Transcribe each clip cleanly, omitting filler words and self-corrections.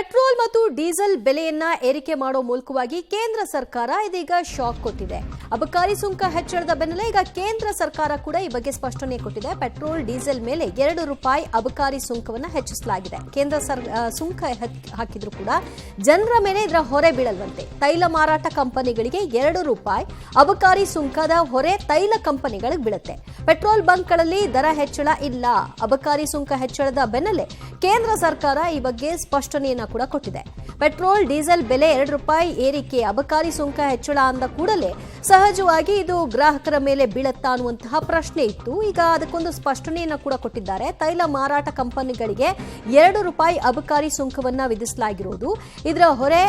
Petrol ಮತ್ತು diesel ಬೆಲೆಯನ್ನ ಏರಿಕೆ ಮಾಡೋ ಮೂಲಕವಾಗಿ ಕೇಂದ್ರ ಸರ್ಕಾರ ಇದೀಗ ಶಾಕ್ ಕೊಟ್ಟಿದೆ. ಅಬಕಾರಿ ಸುಂಕ ಹೆಚ್ಚಳದ ಬೆನ್ನಲ್ಲೇ ಈಗ ಕೇಂದ್ರ ಸರ್ಕಾರ ಕೂಡ ಈ ಬಗ್ಗೆ ಸ್ಪಷ್ಟನೆ ಕೊಟ್ಟಿದೆ. ಪೆಟ್ರೋಲ್ ಡೀಸೆಲ್ ಮೇಲೆ ₹2 ಅಬಕಾರಿ ಸುಂಕವನ್ನ ಹೆಚ್ಚಿಸಲಾಗಿದೆ. ಕೇಂದ್ರ ಸುಂಕ ಹಾಕಿದ್ರು ಕೂಡ ಜನರ ಮೇಲೆ ಇದರ ಹೊರೆ ಬೀಳಲ್ವಂತೆ. ತೈಲ ಮಾರಾಟ ಕಂಪನಿಗಳಿಗೆ ₹2 ಅಬಕಾರಿ ಸುಂಕದ ಹೊರೆ ತೈಲ ಕಂಪನಿಗಳಿಗೆ ಬೀಳುತ್ತೆ. ಪೆಟ್ರೋಲ್ ಬಂಕ್ಗಳಲ್ಲಿ ದರ ಹೆಚ್ಚಳ ಇಲ್ಲ. ಅಬಕಾರಿ ಸುಂಕ ಹೆಚ್ಚಳದ ಬೆನ್ನಲ್ಲೇ ಕೇಂದ್ರ ಸರ್ಕಾರ ಈ ಬಗ್ಗೆ ಸ್ಪಷ್ಟನೆಯನ್ನ ಕೂಡ ಕೊಟ್ಟಿದೆ. ಪೆಟ್ರೋಲ್ ಡೀಸೆಲ್ ಬೆಲೆ ₹2 ಏರಿಕೆ, ಅಬಕಾರಿ ಸುಂಕ ಹೆಚ್ಚಳ ಅಂದ ಕೂಡಲೇ ಸಹಜವಾಗಿ ಇದು ಗ್ರಾಹಕರ ಮೇಲೆ ಬೀಳತ್ತಾ ಅನ್ನುವಂತಹ ಪ್ರಶ್ನೆ ಇತ್ತು. ಈಗ ಅದಕ್ಕೊಂದು ಸ್ಪಷ್ಟನೆಯನ್ನ ಕೂಡ ಕೊಟ್ಟಿದ್ದಾರೆ. ತೈಲ ಮಾರಾಟ ಕಂಪನಿಗಳಿಗೆ ₹2 ಅಬಕಾರಿ ಸುಂಕವನ್ನ ವಿಧಿಸಲಾಗಿರುವುದು ಇದರ ಹೊರೆ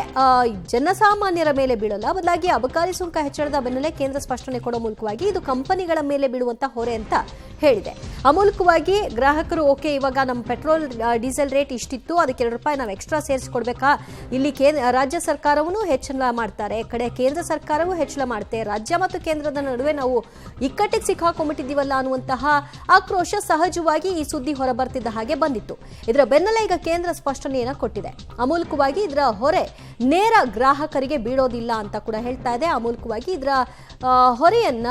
ಜನಸಾಮಾನ್ಯರ ಮೇಲೆ ಬೀಳಲ್ಲ, ಬದಲಾಗಿ ಅಬಕಾರಿ ಸುಂಕ ಹೆಚ್ಚಳದ ಬೆನ್ನಲ್ಲೇ ಕೇಂದ್ರ ಸ್ಪಷ್ಟನೆ ಕೊಡೋ ಮೂಲಕವಾಗಿ ಇದು ಕಂಪನಿಗಳ ಮೇಲೆ ಬೀಳುವಂತಹ ಹೊರೆ ಅಂತ ಹೇಳಿದೆ. ಆ ಮೂಲಕವಾಗಿ ಗ್ರಾಹಕರು ಓಕೆ, ಇವಾಗ ನಮ್ಮ ಪೆಟ್ರೋಲ್ ಡೀಸೆಲ್ ರೇಟ್ ಇಷ್ಟಿತ್ತು, ಅದಕ್ಕೆ ₹2 ನಾವು ಎಕ್ಸ್ಟ್ರಾ ಸೇರಿಸಿಕೊಡ್ಬೇಕಾ? ಇಲ್ಲಿ ರಾಜ್ಯ ಸರ್ಕಾರವನ್ನು ಹೆಚ್ಚಳ ಮಾಡ್ತಾರೆ, ಕಡೆ ಕೇಂದ್ರ ಸರ್ಕಾರವೂ ಹೆಚ್ಚಳ ಮಾಡುತ್ತೆ. ರಾಜ್ಯ ಮತ್ತು ಕೇಂದ್ರದ ನಡುವೆ ನಾವು ಇಕ್ಕಟ್ಟಿಗೆ ಸಿಕ್ಕಾಕೊಂಡ್ಬಿಟ್ಟಿದ್ದೀವಲ್ಲ ಅನ್ನುವಂತಹ ಆಕ್ರೋಶ ಸಹಜವಾಗಿ ಈ ಸುದ್ದಿ ಹೊರಬರ್ತಿದ್ದ ಹಾಗೆ ಬಂದಿತ್ತು. ಇದರ ಬೆನ್ನಲ್ಲೇ ಈಗ ಕೇಂದ್ರ ಸ್ಪಷ್ಟನೆಯನ್ನ ಕೊಟ್ಟಿದೆ. ಆ ಮೂಲಕವಾಗಿ ಇದರ ಹೊರೆ ನೇರ ಗ್ರಾಹಕರಿಗೆ ಬೀಳೋದಿಲ್ಲ ಅಂತ ಕೂಡ ಹೇಳ್ತಾ ಇದೆ. ಆ ಮೂಲಕವಾಗಿ ಇದರ ಹೊರೆಯನ್ನ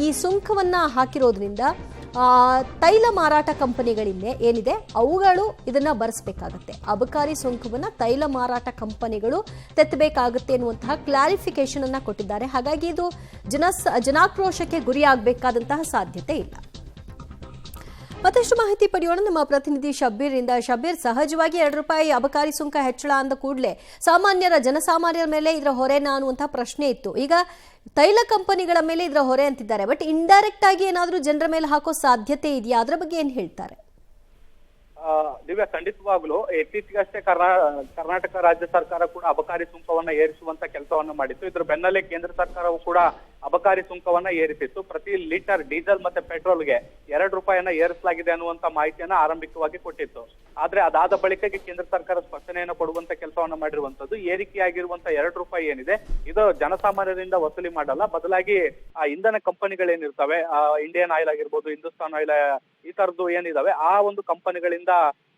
ಈ ಸುಂಕವನ್ನ ಹಾಕಿರೋದ್ರಿಂದ ತೈಲ ಮಾರಾಟ ಕಂಪನಿಗಳಿಂದ ಏನಿದೆ ಅವುಗಳು ಇದನ್ನ ಭರಿಸಬೇಕಾಗುತ್ತೆ. ಅಬಕಾರಿ ಸುಂಕವನ್ನ ತೈಲ ಮಾರಾಟ ಕಂಪನಿಗಳು ತೆತ್ತಬೇಕಾಗುತ್ತೆ ಎನ್ನುವಂತಹ ಕ್ಲಾರಿಫಿಕೇಶನ್ ಅನ್ನ ಕೊಟ್ಟಿದ್ದಾರೆ. ಹಾಗಾಗಿ ಇದು ಜನಾಕ್ರೋಶಕ್ಕೆ ಗುರಿಯಾಗಬೇಕಾದಂತಹ ಸಾಧ್ಯತೆ ಇಲ್ಲ. ಮತ್ತಷ್ಟು ಮಾಹಿತಿ ಪಡೆಯೋಣ ನಮ್ಮ ಪ್ರತಿನಿಧಿ ಶಬ್ಬೀರ್ ಇಂದ. ಶಬ್ಬೀರ್, ಸಹಜವಾಗಿ ₹2 ಅಬಕಾರಿ ಸುಂಕ ಹೆಚ್ಚಳ ಅಂದ ಕೂಡಲೇ ಜನಸಾಮಾನ್ಯರ ಮೇಲೆ ಇದರ ಹೊರೆನಾ ಅನ್ನುವಂತಹ ಪ್ರಶ್ನೆ ಇತ್ತು. ಈಗ ತೈಲ ಕಂಪನಿಗಳ ಮೇಲೆ ಇದರ ಹೊರೆ ಅಂತಿದ್ದಾರೆ, ಬಟ್ ಇಂಡೈರೆಕ್ಟ್ ಆಗಿ ಏನಾದರೂ ಜನರ ಮೇಲೆ ಹಾಕೋ ಸಾಧ್ಯತೆ ಇದೆಯಾ? ಅದರ ಬಗ್ಗೆ ಏನ್ ಹೇಳ್ತಾರೆ? ದಿವ್ಯಾ, ಖಂಡಿತವಾಗ್ಲೂ ಇತ್ತೀಚೆಗಷ್ಟೇ ಕರ್ನಾಟಕ ರಾಜ್ಯ ಸರ್ಕಾರ ಕೂಡ ಅಬಕಾರಿ ಸುಂಕವನ್ನ ಏರಿಸುವಂತ ಕೆಲಸವನ್ನ ಮಾಡಿತ್ತು. ಇದ್ರ ಬೆನ್ನಲ್ಲೇ ಕೇಂದ್ರ ಸರ್ಕಾರವು ಕೂಡ ಅಬಕಾರಿ ಸುಂಕವನ್ನ ಏರಿಸಿತ್ತು. ಪ್ರತಿ ಲೀಟರ್ ಡೀಸೆಲ್ ಮತ್ತೆ ಪೆಟ್ರೋಲ್ಗೆ ₹2 ಏರಿಸಲಾಗಿದೆ ಅನ್ನುವಂತ ಮಾಹಿತಿಯನ್ನ ಆರಂಭಿಕವಾಗಿ ಕೊಟ್ಟಿತ್ತು. ಆದ್ರೆ ಅದಾದ ಬಳಿಕ ಕೇಂದ್ರ ಸರ್ಕಾರ ಸ್ಪಷ್ಟನೆಯನ್ನು ಕೊಡುವಂತ ಕೆಲಸವನ್ನ ಮಾಡಿರುವಂತದ್ದು. ಏರಿಕೆಯಾಗಿರುವಂತ ₹2 ಏನಿದೆ ಇದು ಜನಸಾಮಾನ್ಯರಿಂದ ವಸೂಲಿ ಮಾಡಲ್ಲ, ಬದಲಾಗಿ ಆ ಇಂಧನ ಕಂಪನಿಗಳೇನಿರ್ತವೆ, ಇಂಡಿಯನ್ ಆಯಿಲ್ ಆಗಿರ್ಬೋದು, ಹಿಂದೂಸ್ತಾನ್ ಆಯಿಲ್, ಈ ತರದ್ದು ಏನಿದಾವೆ ಆ ಒಂದು ಕಂಪನಿಗಳಿಂದ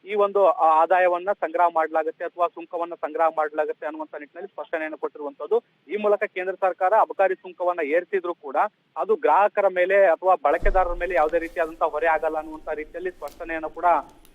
ಈ ಒಂದು ಆದಾಯವನ್ನ ಸಂಗ್ರಹ ಮಾಡಲಾಗುತ್ತೆ ಅಥವಾ ಸುಂಕವನ್ನ ಸಂಗ್ರಹ ಮಾಡಲಾಗುತ್ತೆ ಅನ್ನುವಂತ ನಿಟ್ಟಿನಲ್ಲಿ ಸ್ಪಷ್ಟನೆಯನ್ನು ಕೊಟ್ಟಿರುವಂತದ್ದು. ಈ ಮೂಲಕ ಕೇಂದ್ರ ಸರ್ಕಾರ ಅಬಕಾರಿ ಸುಂಕವನ್ನ ಏರಿಸಿದ್ರು ಕೂಡ ಅದು ಗ್ರಾಹಕರ ಮೇಲೆ ಅಥವಾ ಬಳಕೆದಾರರ ಮೇಲೆ ಯಾವುದೇ ರೀತಿಯಾದಂತಹ ಹೊರೆ ಆಗಲ್ಲ ಅನ್ನುವಂತ ರೀತಿಯಲ್ಲಿ ಸ್ಪಷ್ಟನೆಯನ್ನು ಕೂಡ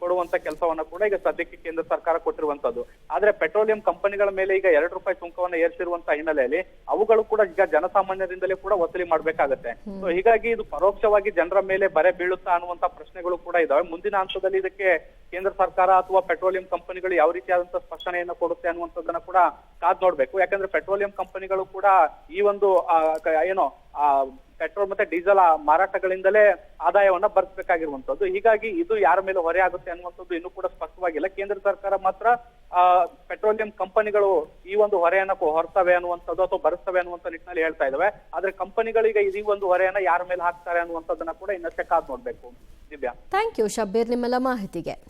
ಕೊಡುವಂತ ಕೆಲಸವನ್ನ ಕೂಡ ಈಗ ಸದ್ಯಕ್ಕೆ ಕೇಂದ್ರ ಸರ್ಕಾರ ಕೊಟ್ಟಿರುವಂತದ್ದು. ಆದ್ರೆ ಪೆಟ್ರೋಲಿಯಂ ಕಂಪನಿಗಳ ಮೇಲೆ ಈಗ ₹2 ಸುಂಕವನ್ನ ಏರಿಸಿರುವಂತ ಹಿನ್ನೆಲೆಯಲ್ಲಿ ಅವುಗಳು ಕೂಡ ಈಗ ಜನಸಾಮಾನ್ಯರಿಂದಲೇ ಕೂಡ ವಸೂಲಿ ಮಾಡ್ಬೇಕಾಗತ್ತೆ. ಸೊ ಹೀಗಾಗಿ ಇದು ಪರೋಕ್ಷವಾಗಿ ಜನರ ಮೇಲೆ ಬರೆ ಬೀಳುತ್ತಾ ಅನ್ನುವಂತ ಪ್ರಶ್ನೆಗಳು ಕೂಡ ಇದಾವೆ. ಮುಂದಿನ ಹಂತದಲ್ಲಿ ಇದಕ್ಕೆ ಕೇಂದ್ರ ಸರ್ಕಾರ ಅಥವಾ ಪೆಟ್ರೋಲಿಯಂ ಕಂಪನಿಗಳು ಯಾವ ರೀತಿಯಾದಂತಹ ಸ್ಪಷ್ಟನೆಯನ್ನು ಕೊಡುತ್ತೆ ಅನ್ನುವಂಥದ್ದನ್ನ ಕೂಡ ಕಾದ್ ನೋಡ್ಬೇಕು. ಯಾಕಂದ್ರೆ ಪೆಟ್ರೋಲಿಯಂ ಕಂಪನಿಗಳು ಕೂಡ ಈ ಒಂದು ಪೆಟ್ರೋಲ್ ಮತ್ತೆ ಡೀಸೆಲ್ ಮಾರಾಟಗಳಿಂದಲೇ ಆದಾಯವನ್ನ ಭರಿಸಬೇಕಾಗಿರುವಂತದ್ದು. ಹೀಗಾಗಿ ಇದು ಯಾರ ಮೇಲೆ ಹೊರೆ ಆಗುತ್ತೆ ಅನ್ನುವಂಥದ್ದು ಇನ್ನೂ ಕೂಡ ಸ್ಪಷ್ಟವಾಗಿಲ್ಲ. ಕೇಂದ್ರ ಸರ್ಕಾರ ಮಾತ್ರ ಪೆಟ್ರೋಲಿಯಂ ಕಂಪನಿಗಳು ಈ ಒಂದು ಹೊರೆಯನ್ನ ಹೊರತವೆ ಅನ್ನುವಂಥದ್ದು ಅಥವಾ ಭರಿಸ್ತವೆ ಅನ್ನುವಂಥ ನಿಟ್ಟಿನಲ್ಲಿ ಹೇಳ್ತಾ ಇದಾವೆ. ಆದ್ರೆ ಕಂಪನಿಗಳಿಗೆ ಈ ಒಂದು ಹೊರೆಯನ್ನ ಯಾರ ಮೇಲೆ ಹಾಕ್ತಾರೆ ಅನ್ನುವಂಥದ್ದನ್ನ ಕೂಡ ಇನ್ನಷ್ಟೇ ಕಾದ್ ನೋಡ್ಬೇಕು. ದಿವ್ಯಾ, ಥ್ಯಾಂಕ್ ಯು ಶಬ್ಬೀರ್ ನಿಮ್ಮೆಲ್ಲ ಮಾಹಿತಿಗೆ.